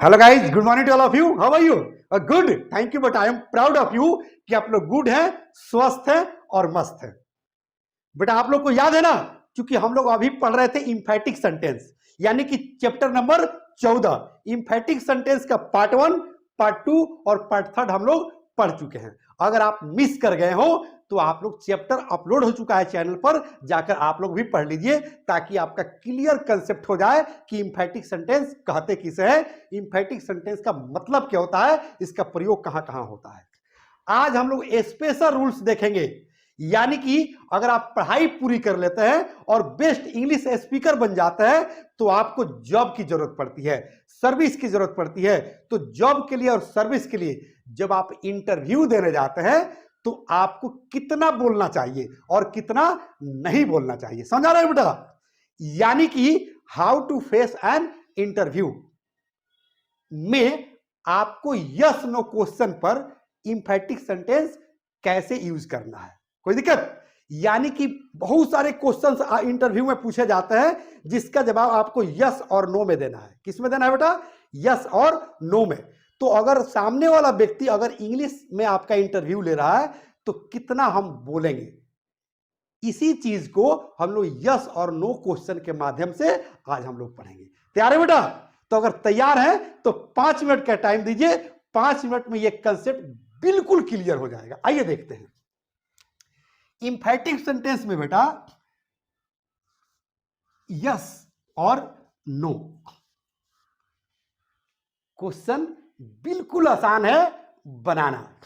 Hello guys, good morning to all of you. How are you? Good, thank you. But I am proud of you कि आप लोग good हैं, स्वस्थ हैं और मस्त हैं। बेटा आप लोग को याद है ना, क्योंकि हम लोग अभी पढ़ रहे थे इम्फेटिक सेंटेंस, यानी कि चैप्टर नंबर 14 इम्फेटिक सेंटेंस का पार्ट 1, पार्ट 2 और पार्ट 3 हम लोग पढ़ चुके हैं। अगर आप मिस कर गए हो तो आप लोग चैप्टर अपलोड हो चुका है चैनल पर, जाकर आप लोग भी पढ़ लीजिए ताकि आपका क्लियर कंसेप्ट हो जाए कि इम्फेटिक सेंटेंस कहते किसे है, इम्फेटिक सेंटेंस का मतलब क्या होता है, इसका प्रयोग कहां कहां होता है। आज हम लोग स्पेशल रूल्स देखेंगे, यानी कि अगर आप पढ़ाई पूरी कर लेते हैं और बेस्ट इंग्लिश स्पीकर बन जाते हैं तो आपको जॉब की जरूरत पड़ती है, सर्विस की जरूरत पड़ती है। तो जॉब के लिए और सर्विस के लिए जब आप इंटरव्यू देने जाते हैं तो आपको कितना बोलना चाहिए और कितना नहीं बोलना चाहिए, समझ आ रहा है बेटा? यानी कि how to face an interview में आपको यस नो क्वेश्चन पर इंफेटिक सेंटेंस कैसे यूज करना है। कोई दिक्कत? यानी कि बहुत सारे क्वेश्चंस इंटरव्यू में पूछे जाते हैं जिसका जवाब आपको यस और नो में देना है। किस में देना है बेटा? यस और नो में। तो अगर सामने वाला व्यक्ति अगर इंग्लिश में आपका इंटरव्यू ले रहा है तो कितना हम बोलेंगे, इसी चीज को हम लोग यस और नो क्वेश्चन के माध्यम से आज हम लोग पढ़ेंगे। तैयार है बेटा? तो अगर तैयार है तो 5 मिनट का टाइम दीजिए, 5 मिनट में यह कंसेप्ट बिल्कुल क्लियर हो जाएगा। आइए देखते हैं इंफेटिक सेंटेंस में बेटा यस और नो क्वेश्चन बिल्कुल आसान है बनाना,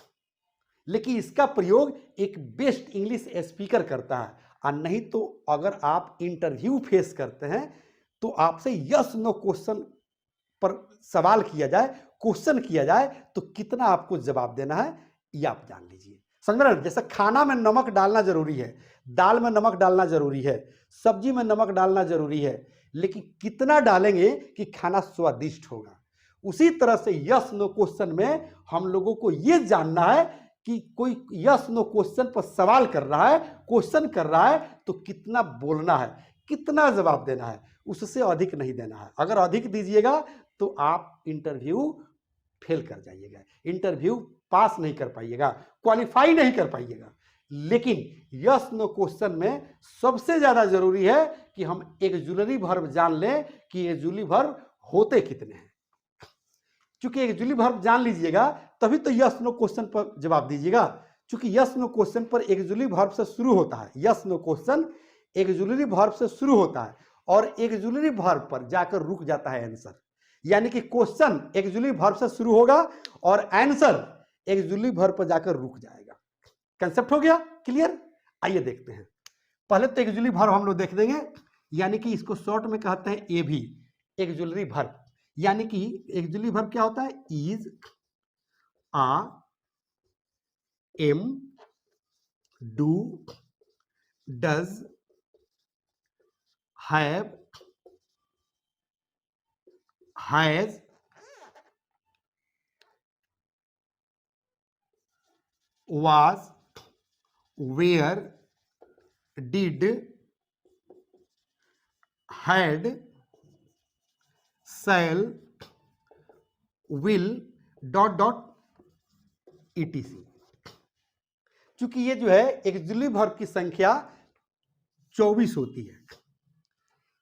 लेकिन इसका प्रयोग एक बेस्ट इंग्लिश स्पीकर करता है। और नहीं तो अगर आप इंटरव्यू फेस करते हैं तो आपसे यस नो क्वेश्चन पर सवाल किया जाए, क्वेश्चन किया जाए तो कितना आपको जवाब देना है ये आप जान लीजिए। समझ रहे हैं? जैसे खाना में नमक डालना जरूरी है, दाल में नमक डालना जरूरी है, सब्जी में नमक डालना जरूरी है, लेकिन कितना डालेंगे कि खाना स्वादिष्ट होगा। उसी तरह से यस नो क्वेश्चन में हम लोगों को यह जानना है कि कोई यस नो क्वेश्चन पर सवाल कर रहा है, क्वेश्चन कर रहा है तो कितना बोलना है, कितना जवाब देना है, उससे अधिक नहीं देना है। अगर अधिक दीजिएगा तो आप इंटरव्यू फेल कर जाइएगा, इंटरव्यू पास नहीं कर पाइएगा, क्वालिफाई नहीं कर पाइएगा। लेकिन यस नो क्वेश्चन में सबसे ज्यादा जरूरी है कि हम ऑक्सिलरी वर्ब जान लें कि ऑक्सिलरी वर्ब होते कितने हैं। क्योंकि ऑक्सिलरी वर्ब जान लीजिएगा तभी तो यस नो क्वेश्चन पर जवाब दीजिएगा। क्योंकि यस नो क्वेश्चन पर ऑक्सिलरी वर्ब से शुरू होता है, yes no question auxiliary verb से शुरू होता है और ऑक्सिलरी वर्ब पर जाकर रुक जाता है आंसर। यानी कि क्वेश्चन ऑक्सिलरी वर्ब से शुरू होगा और आंसर ऑक्सिलरी वर्ब पर जाकर रुक जाएगा। कंसेप्ट हो गया क्लियर? आइए देखते हैं। पहले तो ऑक्सिलरी वर्ब हम लोग देख देंगे, यानी कि इसको शॉर्ट में कहते हैं ए भी, ऑक्सिलरी वर्ब। यानी कि ऑक्सिलरी वर्ब क्या होता है? Is, are, am, do, does, have, has, was, were, did, had, shall, will, dot dot etc। चूंकि ये जो है ऑक्सिलरी वर्ब की संख्या 24 होती है,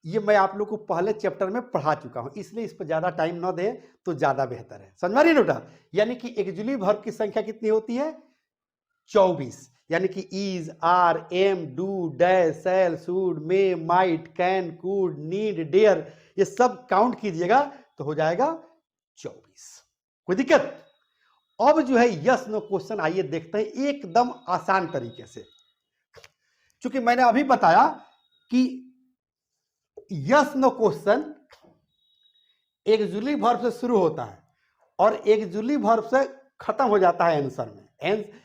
ये मैं आप लोग को पहले चैप्टर में पढ़ा चुका हूं, इसलिए इस पर ज्यादा टाइम ना दे तो ज्यादा बेहतर है। समझ रही बेटा? यानी कि ऑक्सिलरी वर्ब की संख्या कितनी होती है? 24। यानी कि is, are, am, do, dash, shall, should, may, might, can, could, need, dare, ये सब काउंट कीजिएगा तो हो जाएगा 24। कोई दिक्कत? अब जो है यस नो क्वेश्चन आइए देखते हैं एकदम आसान तरीके से। क्योंकि मैंने अभी बताया कि yes no question auxiliary verb से शुरू होता है और ऑक्सिलरी वर्ब से खत्म हो जाता है आंसर में।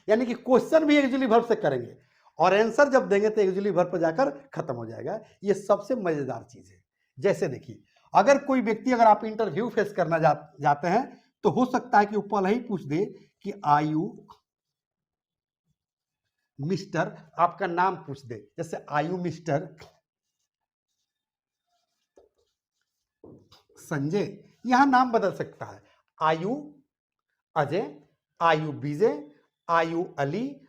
यानी कि क्वेश्चन भी ऑक्सिलरी वर्ब से करेंगे और आंसर जब देंगे तो ऑक्सिलरी वर्ब पर जाकर खत्म हो जाएगा। ये सबसे मजेदार चीज है। जैसे देखिए, अगर कोई व्यक्ति, अगर आप इंटरव्यू फेस करना जाते हैं तो हो सकता है कि वो पहले ही पूछ दे कि आयु मिस्टर, आपका नाम पूछ दे, जैसे आयु मिस्टर संजय, यहां नाम बदल सकता है, आयु अजय, आयु विजय, आयु अली,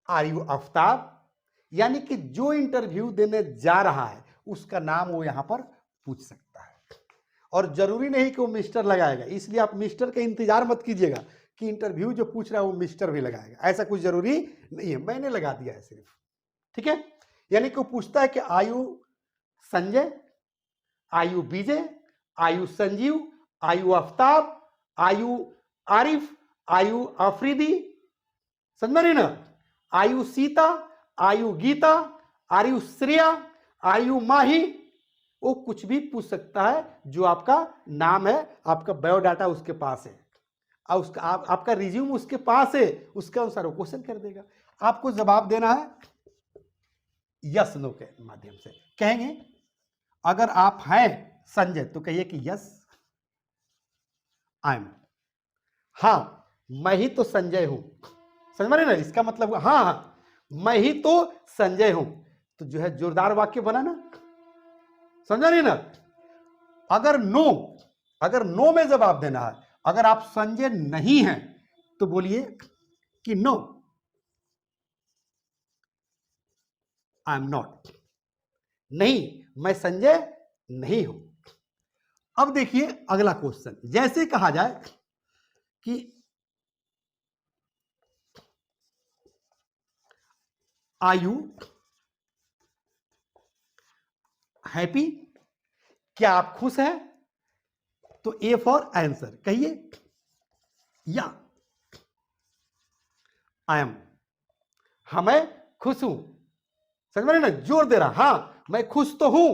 आयु आफ्ताब, यानी कि जो इंटरव्यू देने जा रहा है उसका नाम वो यहां पर पूछ सकता है। और जरूरी नहीं कि वो मिस्टर लगाएगा, इसलिए आप मिस्टर का इंतजार मत कीजिएगा कि इंटरव्यू जो पूछ रहा है वो मिस्टर भी लगाएगा, ऐसा कुछ जरूरी नहीं है, मैंने लगा दिया है सिर्फ। ठीक है, यानी कि वो पूछता है कि आयु संजय, आयु विजय, आयु संजीव, आयु आफ्ताब, आयु आरिफ, आयु आफरीदी, समझ रही ना, आयु सीता, आयु गीता, आयु श्रेया, आयु माही, वो कुछ भी पूछ सकता है जो आपका नाम है, आपका बायोडाटा उसके पास है और उसका आपका रिज्यूम उसके पास है, उसके अनुसार वो क्वेश्चन कर देगा। आपको जवाब देना है यस नो के माध्यम से। कहेंगे अगर आप हैं संजय तो कहिए कि यस आई एम, हाँ मैं ही तो संजय हूं, समझ में ना, इसका मतलब हाँ हाँ मैं ही तो संजय हूं, तो जो है जोरदार वाक्य बना ना, समझा नहीं ना। अगर नो में जवाब देना है, अगर आप संजय नहीं हैं तो बोलिए कि नो आई एम नॉट, नहीं मैं संजय नहीं हूं। अब देखिए अगला क्वेश्चन, जैसे कहा जाए कि आर यू हैप्पी, क्या आप खुश हैं, तो ए फॉर आंसर कहिए या आई एम, हाँ मैं खुश हूं, समझ में ना, जोर दे रहा, हाँ मैं खुश तो हूं,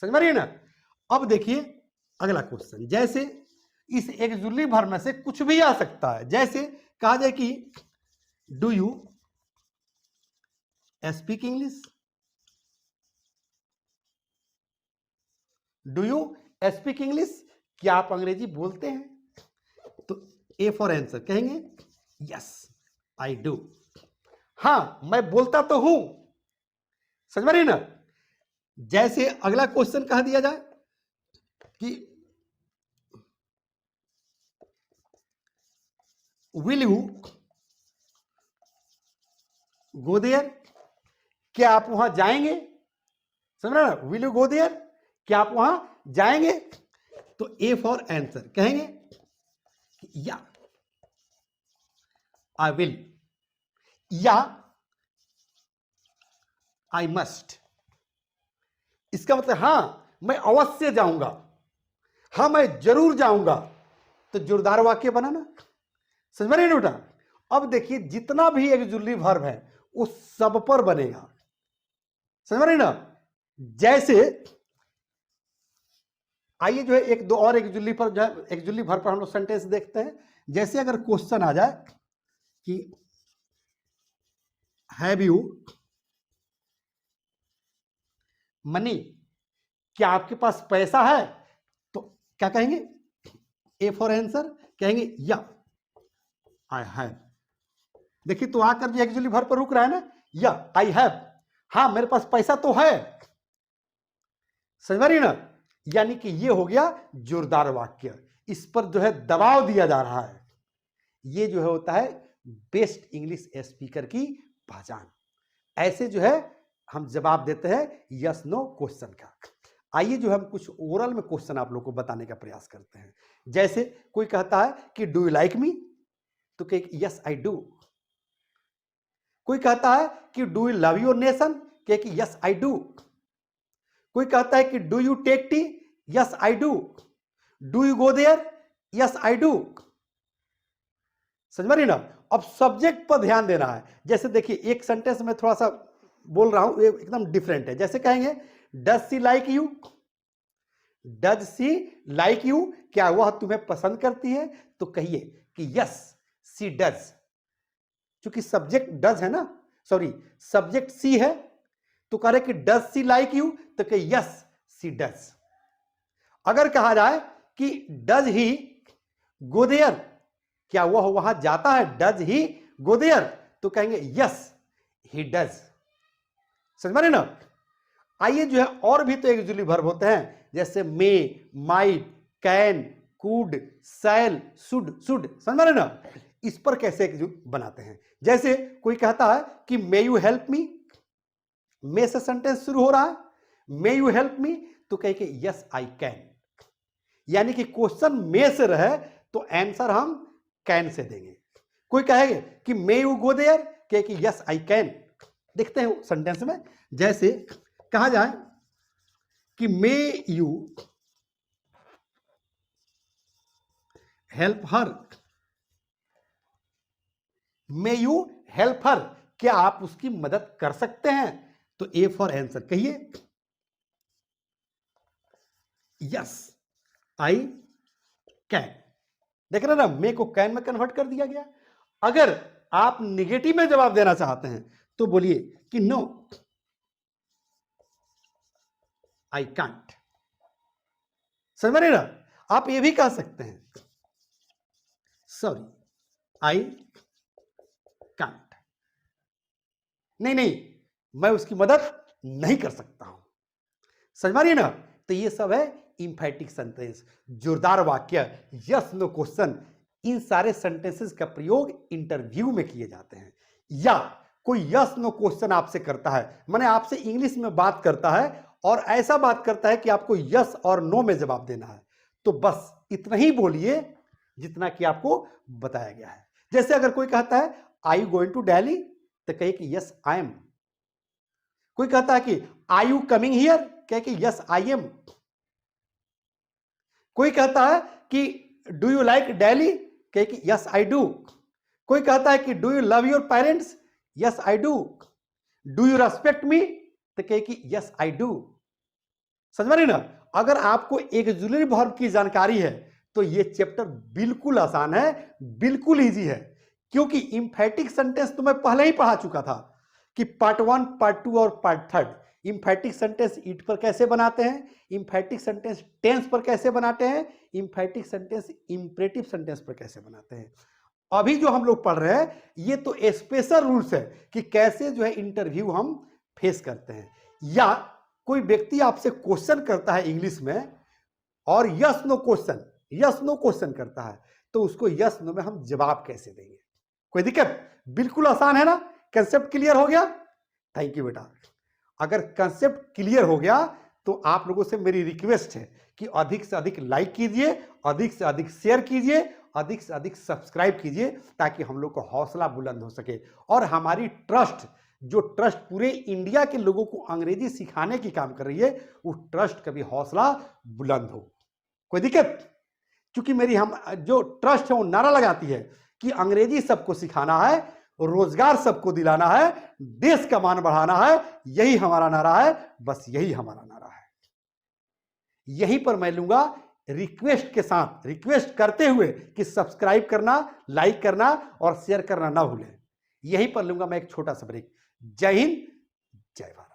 समझ में ना। अब देखिए अगला क्वेश्चन, जैसे इस एक्सक्लूसिव वर्ब में से कुछ भी आ सकता है, जैसे कहा जाए कि do you speak English, do you speak English, क्या आप अंग्रेजी बोलते हैं, तो ए फॉर आंसर कहेंगे यस आई डू, हाँ मैं बोलता तो हूं, समझ में रही ना। जैसे अगला क्वेश्चन कह दिया जाए कि विल यू गो देयर, क्या आप वहां जाएंगे, समझ रहे ना, विल यू गो देयर, क्या आप वहां जाएंगे, तो ए फॉर आंसर कहेंगे या आई विल, या आई मस्ट, इसका मतलब हां मैं अवश्य जाऊंगा, हां मैं जरूर जाऊंगा, तो जोरदार वाक्य बना ना, समझ में नहीं उठा। अब देखिए जितना भी एक्सक्लूसिव वर्ब है वो सब पर बनेगा, समझ में ना। जैसे आइए जो है एक दो और एक्सक्लूसिव पर जो है एक्सक्लूसिव वर्ब पर हम लोग सेंटेंस देखते हैं। जैसे अगर क्वेश्चन आ जाए कि हैव यू मनी, क्या आपके पास पैसा है, तो क्या कहेंगे, ए फॉर आंसर कहेंगे या आई हैव। देखिए तो आकर जो एक्चुअली वर्ब पर रुक रहा है ना, या आई हैव, हाँ मेरे पास पैसा तो है, समझ रही ना। यानी कि ये हो गया जोरदार वाक्य, इस पर जो है दबाव दिया जा रहा है, ये जो है होता है बेस्ट इंग्लिश स्पीकर की पहचान। ऐसे जो है हम जवाब देते हैं यस नो क्वेश्चन का। आइए जो हम कुछ ओरल में क्वेश्चन आप लोग को बताने का प्रयास करते हैं। जैसे कोई कहता है कि डू यू लाइक मी, तो कहे यस आई डू। कोई कहता है कि do you love your nation, कहे कि यस आई डू। कोई कहता है कि do you take tea, yes I do. Do you go there, yes I do. समझ रही ना। अब सब्जेक्ट पर ध्यान देना है। जैसे देखिए एक सेंटेंस में थोड़ा सा बोल रहा हूं, ये एकदम डिफरेंट है। जैसे कहेंगे does she like you, does she like you, क्या वह तुम्हें पसंद करती है, तो कहिए कि यस सी डज। क्योंकि सब्जेक्ट डज है ना, सॉरी सब्जेक्ट सी है, तो कह रहे कि डज सी लाइक यू, तो कहे यस सी डज। अगर कहा जाए कि डज ही गो देयर, क्या वह वहां जाता है, डज ही गो देयर, तो कहेंगे यस ही डज। समझ में ना। आइए जो है और भी तो एक्सक्लूसिव वर्ब होते हैं, जैसे may, might, can, could, shall, should, समझ रहे ना? इस पर कैसे जो बनाते हैं, जैसे कोई कहता है कि मे यू हेल्प मी, मे से सेंटेंस शुरू हो रहा है, मे यू हेल्प मी, तो कहे कि यस आई कैन, यानी कि क्वेश्चन मे से रहे तो आंसर हम कैन से देंगे। कोई कहेगा कि मे यू गो देयर, कहे कि यस आई कैन। देखते हैं सेंटेंस में, जैसे कहा जाए कि may you help her, may you help her, क्या आप उसकी मदद कर सकते हैं? तो ए फॉर आंसर कहिए यस आई कैन। देख रहे ना, मे को कैन में कन्वर्ट कर दिया गया। अगर आप निगेटिव में जवाब देना चाहते हैं तो बोलिए कि नो आई कांट। समझ रहे ना? आप ये भी कह सकते हैं सॉरी आई कांट, नहीं मैं उसकी मदद नहीं कर सकता हूं। समझ रही ना? तो ये सब है इंफैटिक सेंटेंस, जोरदार वाक्य, यस नो क्वेश्चन। इन सारे सेंटेंसेस का प्रयोग इंटरव्यू में किए जाते हैं। या कोई यस नो क्वेश्चन आपसे करता है, माने आपसे इंग्लिश में बात करता है और ऐसा बात करता है कि आपको यस और नो में जवाब देना है, तो बस इतना ही बोलिए जितना कि आपको बताया गया है। जैसे अगर कोई कहता है आई यू गोइंग टू दिल्ली, तो कहिए कि यस आई एम। कोई कहता है कि आई यू कमिंग हियर, कहे कि यस आई एम। कोई कहता है कि डू यू लाइक दिल्ली, कहे कि यस आई डू। कोई कहता है कि do you love your parents, yes I do. Do you respect मी, तो कहे कि यस आई डू। समझ रही ना? अगर आपको एक्सिलरी वर्ब की जानकारी है तो ये चैप्टर बिल्कुल आसान है, बिल्कुल इजी है, क्योंकि इंफैटिक सेंटेंस तो मैं पहले ही पढ़ा चुका था कि पार्ट 1, पार्ट 2 और पार्ट 3। इंफैटिक सेंटेंस इट पर कैसे बनाते हैं, इंफैटिक सेंटेंस टेंस पर कैसे बनाते हैं, इंफैटिक सेंटेंस इंपरेटिव सेंटेंस पर कैसे बनाते हैं। अभी जो हम लोग पढ़ रहे हैं ये तो स्पेशल रूल्स है कि कैसे जो है इंटरव्यू हम फेस करते हैं। या कोई व्यक्ति आपसे क्वेश्चन करता है इंग्लिश में और यस नो क्वेश्चन करता है, तो उसको यस नो में हम जवाब कैसे देंगे? कोई दिक्कत? बिल्कुल आसान है ना? कंसेप्ट क्लियर हो गया? थैंक यू बेटा। अगर कंसेप्ट क्लियर हो गया तो आप लोगों से मेरी रिक्वेस्ट है कि अधिक से अधिक लाइक कीजिए, अधिक से अधिक शेयर कीजिए, अधिक से अधिक सब्सक्राइब कीजिए, ताकि हम लोग को हौसला बुलंद हो सके और हमारी ट्रस्ट, जो ट्रस्ट पूरे इंडिया के लोगों को अंग्रेजी सिखाने की काम कर रही है, उस ट्रस्ट का भी हौसला बुलंद हो। कोई दिक्कत? क्योंकि मेरी हम जो ट्रस्ट है वो नारा लगाती है कि अंग्रेजी सबको सिखाना है, रोजगार सबको दिलाना है, देश का मान बढ़ाना है, यही हमारा नारा है, बस यही हमारा नारा है। यहीं पर मैं लूंगा रिक्वेस्ट के साथ, रिक्वेस्ट करते हुए कि सब्सक्राइब करना, लाइक करना और शेयर करना ना भूलें। यहीं पर लूंगा मैं एक छोटा सा ब्रेक। जय हिंद, जय भारत।